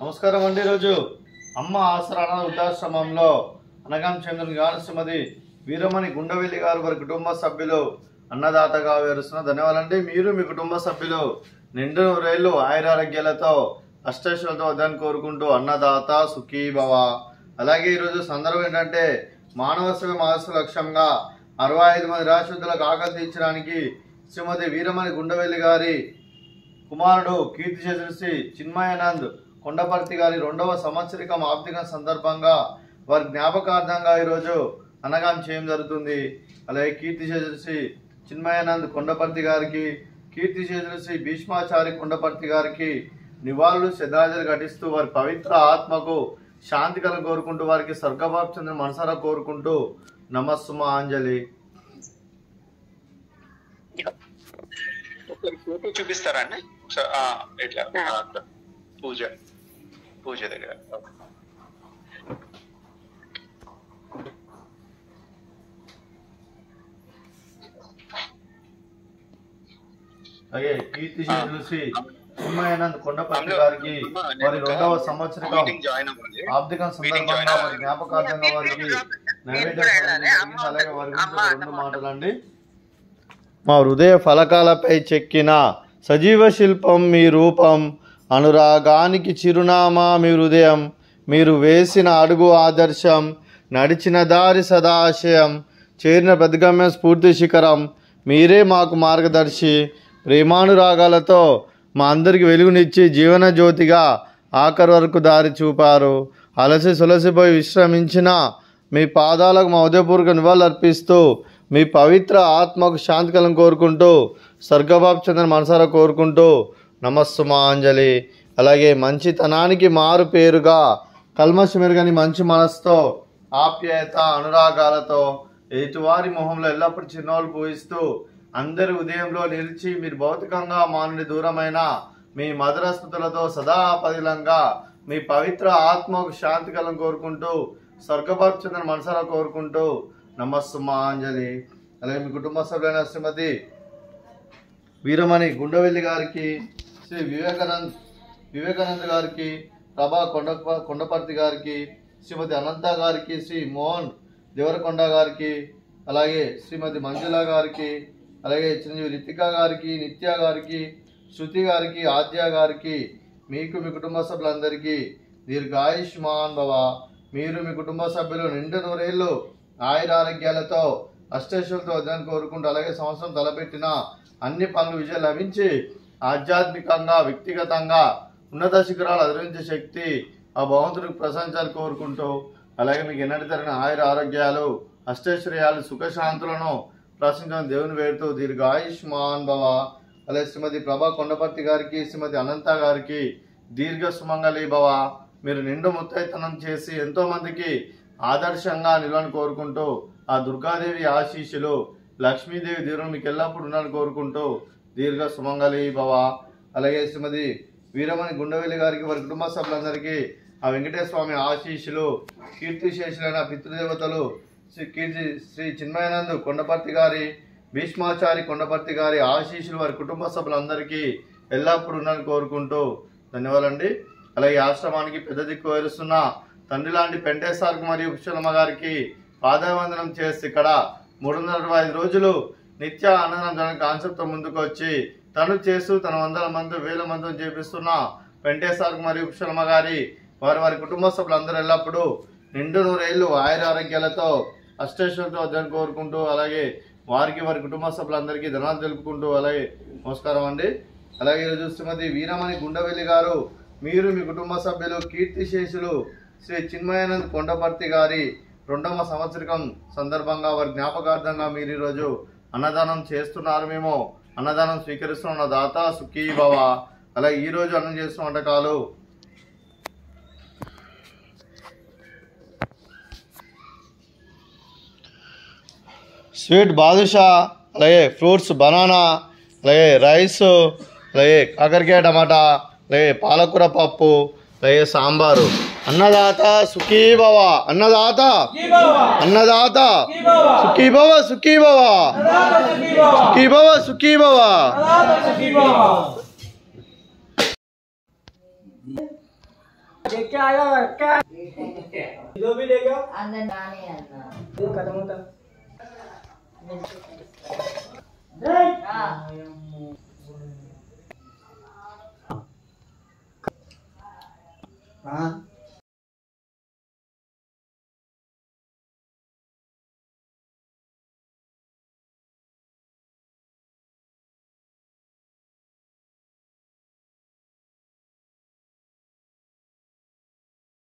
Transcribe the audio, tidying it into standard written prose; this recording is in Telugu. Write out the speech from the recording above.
నమస్కారం అండి. ఈరోజు అమ్మ ఆసరా వృద్ధాశ్రమంలో అనగాం చంద్రుని గారు శ్రీమతి వీరమణి గుండవెల్లి గారు వారి కుటుంబ సభ్యులు అన్నదాతగా వివరిస్తున్న ధన్యవాదాలండి. మీరు మీ కుటుంబ సభ్యులు నిండు రేళ్లు ఆయురారోగ్యాలతో అష్టైశ్వర్యాలతో వద్దని కోరుకుంటూ అన్నదాత సుఖీ భవ. అలాగే ఈరోజు సందర్భం ఏంటంటే మానవ సేవ మహస్సు లక్ష్యంగా 65 మంది నిరాశ్రితులకు ఆకలి తీర్చడానికి శ్రీమతి వీరమణి గుండవెల్లి గారి కుమారుడు కీర్తిశేషులు శ్రీ చిన్మయానంద్ కొండపర్తి గారి 2వ సంవత్సరికం ఆర్థిక సందర్భంగా వారి జ్ఞాపకార్థంగా ఈరోజు అన్నగాం చేయడం జరుగుతుంది. అలాగే కీర్తిశేషులు శ్రీ చిన్మయానంద్ కొండపర్తి గారికి, కీర్తిశేషులు శ్రీ భీష్మాచారి కొండపర్తి గారికి నివాళులు శ్రద్ధాంజలి ఘటిస్తూ వారి పవిత్ర ఆత్మకు శాంతి కలను కోరుకుంటూ వారికి స్వర్గభాప్చంద్ర మనసారా కోరుకుంటూ నమస్సుమాంజలి. ఫోటో చూపిస్తారా అండి ఇట్లా పూజ దగ్గర. అలాగే కీర్తిశేషులు శ్రీ చిన్మయానంద్ కొండపర్తి గారికి వారి 2వ సంవత్సరికం ఆర్థిక సందర్భంగా వారి జ్ఞాపకార్థంగా వారికి నైవేద్యం. అలాగే వారి గురించి 2 మాటలండి. మా హృదయ ఫలకాలపై చెక్కిన సజీవ శిల్పం మీ రూపం, అనురాగానికి చిరునామా మీ హృదయం, మీరు వేసిన అడుగు ఆదర్శం, నడిచిన దారి సదాశయం, చేరిన ప్రతిగమ్యం స్ఫూర్తి శిఖరం, మీరే మాకు మార్గదర్శి. ప్రేమానురాగాలతో మా అందరికి వెలుగునిచ్చి జీవన జ్యోతిగా ఆఖరి వరకు దారి చూపారు. అలసి సొలసిపోయి విశ్రమించిన మీ పాదాలకు మా ఉదయపూర్వక నివాళులు అర్పిస్తూ మీ పవిత్ర ఆత్మకు శాంతి కలను కోరుకుంటూ స్వర్గభాప్చంద్ర మనసారా కోరుకుంటూ నమస్సుమాంజలి. అలాగే మంచితనానికి మారు పేరుగా కల్మషమెరుగని మంచి మనసుతో ఆప్యాయత అనురాగాలతో ఎదుటివారి మొహంలో ఎల్లప్పుడూ చిరునవ్వులు పూయిస్తూ అందరి ఉదయంలో నిలిచి మీరు భౌతికంగా మా నుండి దూరమైన మీ మధుర స్మృతులతో సదా పదిలంగా మీ పవిత్ర ఆత్మకు శాంతి కలను కోరుకుంటూ స్వర్గభాప్చంద్ర మనసారా కోరుకుంటూ నమస్సుమాంజలి. అలాగే మీ కుటుంబ సభ్యులైన శ్రీమతి వీరమణి గుండవెల్లి గారికి, శ్రీ వివేకానంద్ గారికి, ప్రభా కొండపర్తి గారికి, శ్రీమతి అనంత గారికి, శ్రీ మోహన్ దేవరకొండ గారికి, అలాగే శ్రీమతి మంజుల గారికి, అలాగే చిరంజీవి రితికా గారికి, నిత్య గారికి, శృతి గారికి, ఆద్య గారికి, మీకు మీ కుటుంబ సభ్యులందరికీ దీర్ఘాయుష్మాన్ భవ. మీరు మీ కుటుంబ సభ్యులు నిండు నూరేళ్లు ఆయురారోగ్యాలతో అష్టైశ్వర్యాలతో వద్దని కోరుకుంటూ అలాగే సంవత్సరం తలపెట్టిన అన్ని పనులు విజయం లభించి ఆధ్యాత్మికంగా వ్యక్తిగతంగా ఉన్నత శిఖరాలు అధిరోహించే శక్తి ఆ భగవంతుడికి ప్రశంసాలు కోరుకుంటూ అలాగే మీకు ఎన్నటి తరిగిన ఆయుర ఆరోగ్యాలు అష్టైశ్వర్యాలు సుఖశాంతులను ప్రశంసన దేవుని వేడుతూ దీర్ఘాయుష్మాన్ భవ. అలాగే శ్రీమతి ప్రభా కొండపర్తి గారికి, శ్రీమతి అనంత గారికి దీర్ఘ సుమంగళి భవ. మీరు నిండు ముత్తైతనం చేసి ఎంతో మందికి ఆదర్శంగా నిలవని కోరుకుంటూ ఆ దుర్గాదేవి ఆశీస్సులు లక్ష్మీదేవి దేవుడు మీకు ఎల్లప్పుడూ ఉండాలని కోరుకుంటూ దీర్ఘ సుమంగళి భవ. అలాగే శ్రీమతి వీరమణి గుండవెల్లి గారికి వారి కుటుంబ సభ్యులందరికీ ఆ వెంకటేశ్వర స్వామి ఆశీస్సులు, కీర్తిశేషులైన పితృదేవతలు శ్రీ చిన్మయానంద్ కొండపర్తి గారి, భీష్మాచారి కొండపర్తి గారి ఆశీస్సులు వారి కుటుంబ సభ్యులందరికీ ఎల్లప్పుడూ ఉండాలని కోరుకుంటూ ధన్యవాదాలండి. అలాగే ఆశ్రమానికి పెద్ద దిక్కు వహిస్తున్న తండ్రి లాంటి పెంటేశ్వర్ మరియు పుష్పలమ్మ గారికి పాదావందనం చేసి ఇక్కడ 365 రోజులు నిత్య అన్నదానం కాన్సెప్ట్తో ముందుకు వచ్చి తను చేస్తూ తన 100 మంది 1000 మందిని చేపిస్తున్న పెంటేశ్వర్ మరియు పుష్పలమ్మ గారి వారి కుటుంబ సభ్యులందరూ ఎల్లప్పుడూ నిండు నూరేళ్లు ఆయురారోగ్యాలతో అష్టైశ్వర్యాలతో వద్దని కోరుకుంటూ అలాగే వారికి వారి కుటుంబ సభ్యులందరికీ ధనాలు తెలుపుకుంటూ అలాగే నమస్కారం అండి. అలాగే ఈరోజు శ్రీమతి వీరమణి గుండవెల్లి గారు, మీరు మీ కుటుంబ సభ్యులు కీర్తిశేషులు శ్రీ చిన్మయానంద్ కొండపర్తి గారి 2వ సంవత్సరికం సందర్భంగా వారి జ్ఞాపకార్థంగా మీరు ఈరోజు అన్నదానం చేస్తున్నారు. మేము అన్నదానం స్వీకరిస్తున్న దాత సుఖీ భవ. అలాగే ఈరోజు అన్నం చేస్తున్న వంటకాలు స్వీట్ బాదుషా, అలాగే ఫ్రూట్స్ బనానా, అలాగే రైస్, అలాగే కాకరకాయ టమాటా, అలాగే పాలకూర పప్పు, అలాగే సాంబారు. అన్నదాత సుఖీ భవ, అన్నదాత అన్నదాత సుఖీ భవ, సుఖీ భవ, సుఖీ భవ, సుఖీ భవ. देख के आया क्या जो भी ले गया अंदर गाने अंदर वो खत्म होता हाँ हाँ